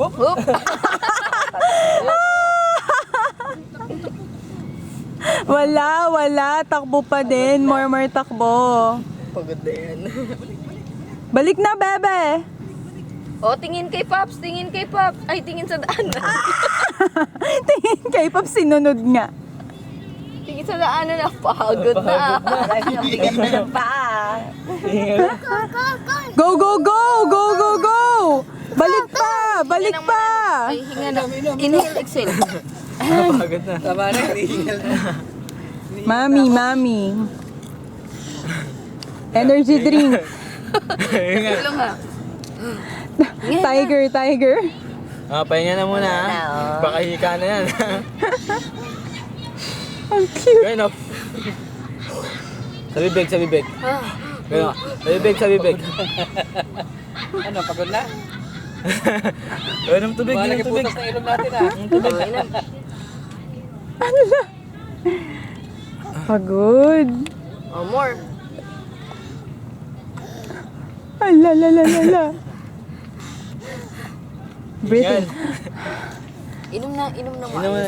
Whoop! Whoop! Wala. Takbo pa din. More takbo. Pagod na yan. Balik na, bebe. O, tingin kay Pops. Ay, tingin sa daan. Tingin kay Pop, sinunod nga. Tingin sa daan na pagod na. Tingin na ng paa. Go! Balik pa! Ay, hinga na. Inhale, exhale. Pagod na. Tama na, hinihingal na. Mami. Energy drink. Tulong ha. Tiger. Pahinga na muna ha. Baka hika na yan. Ang cute. Gawin off. Sa bibig. Gawin o. Sa bibig. Ano, pagod na? Gawin ng tubig. Malaki putas ng ilong natin ha. Pagod. Oh, more. Ala. Breathe in. Inom na Inom maayos.